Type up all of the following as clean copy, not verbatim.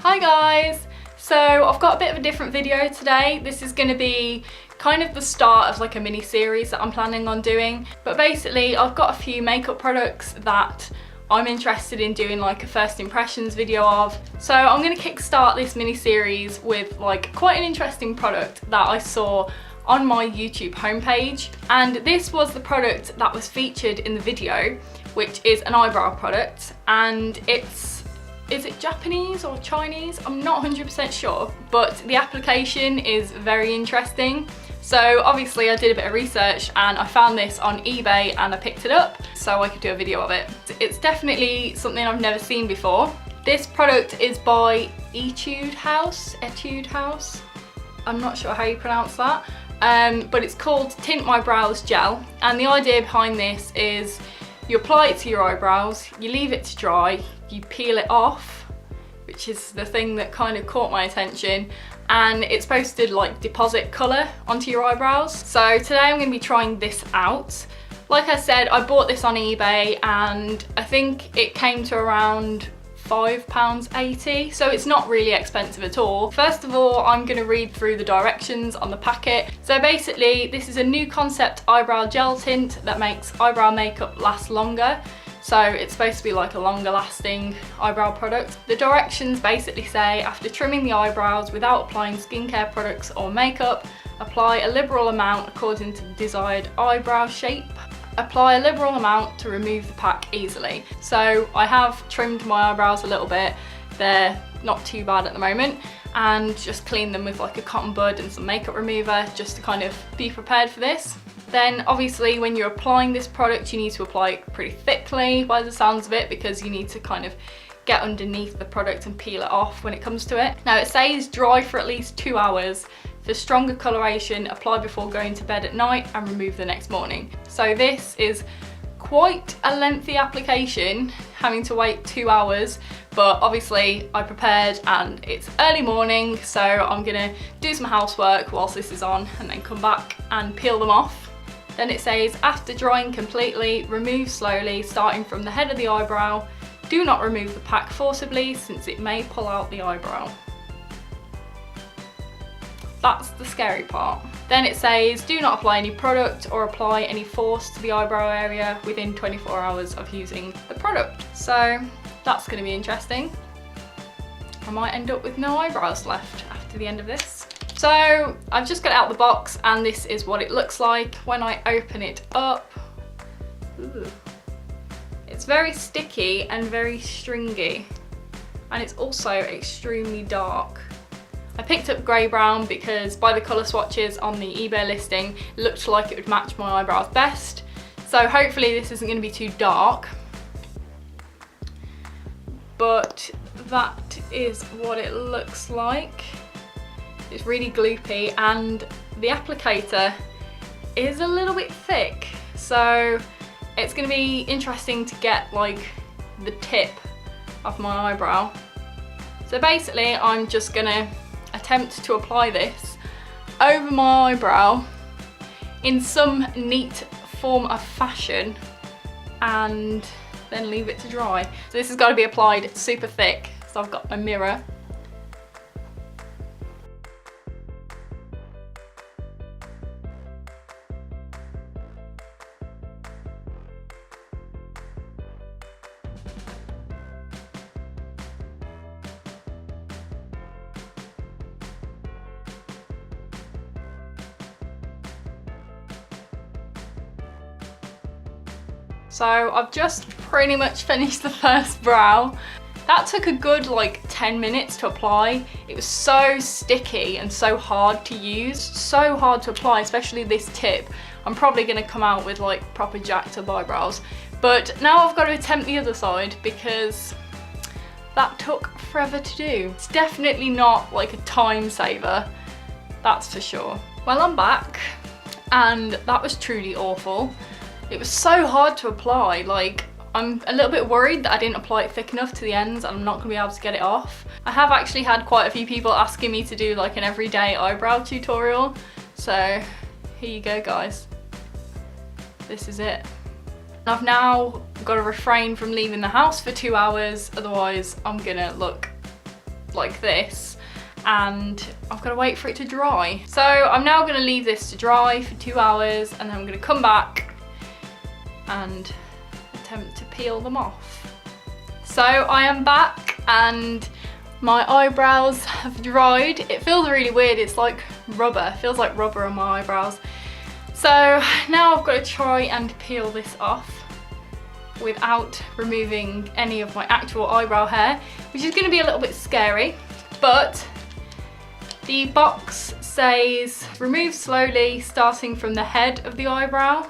Hi guys! So I've got a bit of a different video today. This is going to be kind of the start of like a mini series that I'm planning on doing. But basically I've got a few makeup products that I'm interested in doing like a first impressions video of. So I'm going to kickstart this mini series with like quite an interesting product that I saw on my YouTube homepage. And this was the product that was featured in the video, which is an eyebrow product, and is it Japanese or Chinese? I'm not 100% sure, but the application is very interesting. So obviously I did a bit of research and I found this on eBay and I picked it up so I could do a video of it. It's definitely something I've never seen before. This product is by Etude House. I'm not sure how you pronounce that, but it's called Tint My Brows Gel. And the idea behind this is you apply it to your eyebrows, you leave it to dry, you peel it off, which is the thing that kind of caught my attention, and it's supposed to like deposit colour onto your eyebrows. So today I'm going to be trying this out. Like I said, I bought this on eBay and I think it came to around £5.80, so it's not really expensive at all. First of all, I'm going to read through the directions on the packet. So basically this is a new concept eyebrow gel tint that makes eyebrow makeup last longer. So it's supposed to be like a longer lasting eyebrow product. The directions basically say, after trimming the eyebrows without applying skincare products or makeup, apply a liberal amount according to the desired eyebrow shape. Apply a liberal amount to remove the pack easily. So I have trimmed my eyebrows a little bit. They're not too bad at the moment, and just clean them with like a cotton bud and some makeup remover just to kind of be prepared for this. Then obviously when you're applying this product, you need to apply it pretty thickly by the sounds of it, because you need to kind of get underneath the product and peel it off when it comes to it. Now it says dry for at least 2 hours. For stronger coloration, apply before going to bed at night and remove the next morning. So this is quite a lengthy application, having to wait 2 hours, but obviously I prepared and it's early morning, so I'm gonna do some housework whilst this is on and then come back and peel them off. Then it says, after drying completely, remove slowly, starting from the head of the eyebrow. Do not remove the pack forcibly, since it may pull out the eyebrow. That's the scary part. Then it says, do not apply any product or apply any force to the eyebrow area within 24 hours of using the product. So that's going to be interesting. I might end up with no eyebrows left after the end of this. So I've just got it out the box and this is what it looks like when I open it up. Ooh. It's very sticky and very stringy, and it's also extremely dark. I picked up grey brown because by the colour swatches on the eBay listing, it looked like it would match my eyebrows best. So hopefully this isn't going to be too dark. But that is what it looks like. It's really gloopy and the applicator is a little bit thick. So it's going to be interesting to get like the tip of my eyebrow. So basically I'm just going to attempt to apply this over my eyebrow in some neat form of fashion and then leave it to dry. So this has got to be applied super thick. So I've got my mirror. So I've just pretty much finished the first brow. That took a good like 10 minutes to apply. It was so sticky and so hard to use, so hard to apply, especially this tip. I'm probably gonna come out with like proper jacked up eyebrows. But now I've got to attempt the other side because that took forever to do. It's definitely not like a time saver, that's for sure. Well, I'm back and that was truly awful. It was so hard to apply. Like, I'm a little bit worried that I didn't apply it thick enough to the ends and I'm not going to be able to get it off. I have actually had quite a few people asking me to do like an everyday eyebrow tutorial. So here you go guys. This is it. I've now got to refrain from leaving the house for 2 hours, otherwise I'm gonna look like this, and I've got to wait for it to dry. So I'm now going to leave this to dry for 2 hours, and then I'm going to come back and attempt to peel them off. So I am back and my eyebrows have dried. It feels really weird, it's like rubber, it feels like rubber on my eyebrows. So now I've got to try and peel this off without removing any of my actual eyebrow hair, which is going to be a little bit scary, but the box says remove slowly starting from the head of the eyebrow.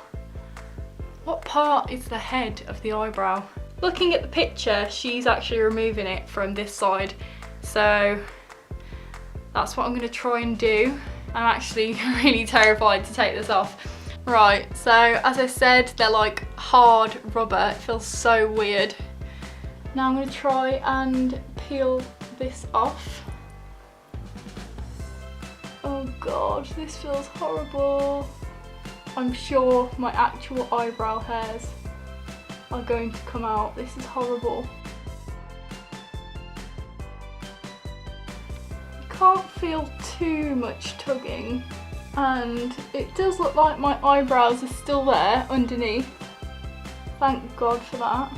What part is the head of the eyebrow? Looking at the picture, she's actually removing it from this side, so that's what I'm going to try and do. I'm actually really terrified to take this off. Right, so as I said, they're like hard rubber. It feels so weird. Now I'm going to try and peel this off. Oh god, this feels horrible. I'm sure my actual eyebrow hairs are going to come out. This is horrible. Can't feel too much tugging, and it does look like my eyebrows are still there underneath. Thank God for that.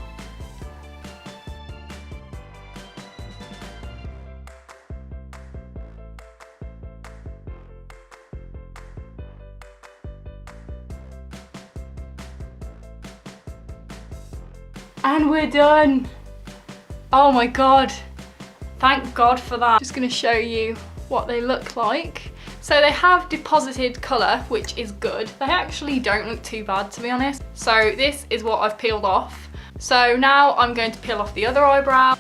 And we're done. Oh my God. Thank God for that. Just going to show you what they look like. So they have deposited colour, which is good. They actually don't look too bad, to be honest. So this is what I've peeled off. So now I'm going to peel off the other eyebrow.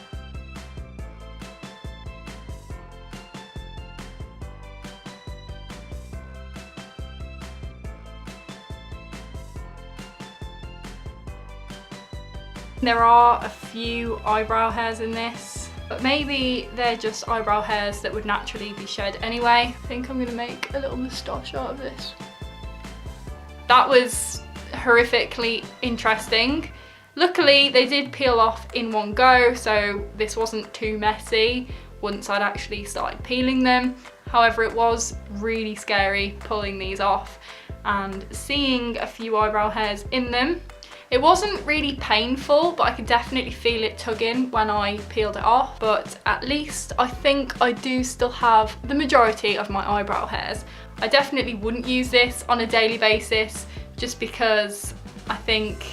There are a few eyebrow hairs in this, but maybe they're just eyebrow hairs that would naturally be shed anyway. I think I'm gonna make a little moustache out of this. That was horrifically interesting. Luckily, they did peel off in one go, so this wasn't too messy once I'd actually started peeling them. However, it was really scary pulling these off and seeing a few eyebrow hairs in them. It wasn't really painful, but I could definitely feel it tugging when I peeled it off. But at least I think I do still have the majority of my eyebrow hairs. I definitely wouldn't use this on a daily basis, just because I think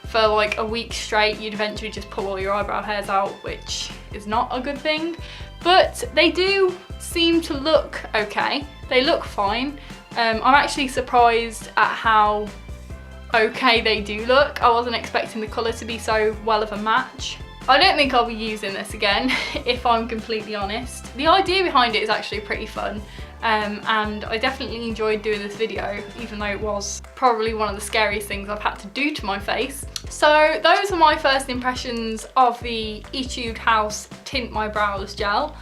for like a week straight you'd eventually just pull all your eyebrow hairs out, which is not a good thing. But they do seem to look okay. They look fine. I'm actually surprised at how okay they do look. I wasn't expecting the colour to be so well of a match. I don't think I'll be using this again, if I'm completely honest. The idea behind it is actually pretty fun, and I definitely enjoyed doing this video, even though it was probably one of the scariest things I've had to do to my face. So those are my first impressions of the Etude House Tint My Brows gel.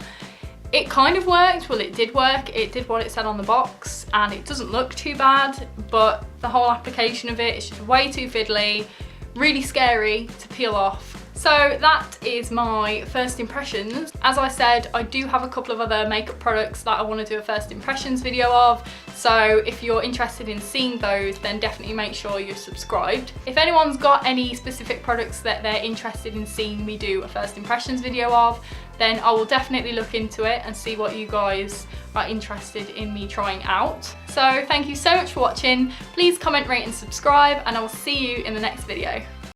It kind of worked. Well, it did work. It did what it said on the box, and it doesn't look too bad, but the whole application of it is just way too fiddly, really scary to peel off. So that is my first impressions. As I said, I do have a couple of other makeup products that I want to do a first impressions video of, so if you're interested in seeing those, then definitely make sure you're subscribed. If anyone's got any specific products that they're interested in seeing me do a first impressions video of, then I will definitely look into it and see what you guys are interested in me trying out. So thank you so much for watching. Please comment, rate and subscribe, and I will see you in the next video.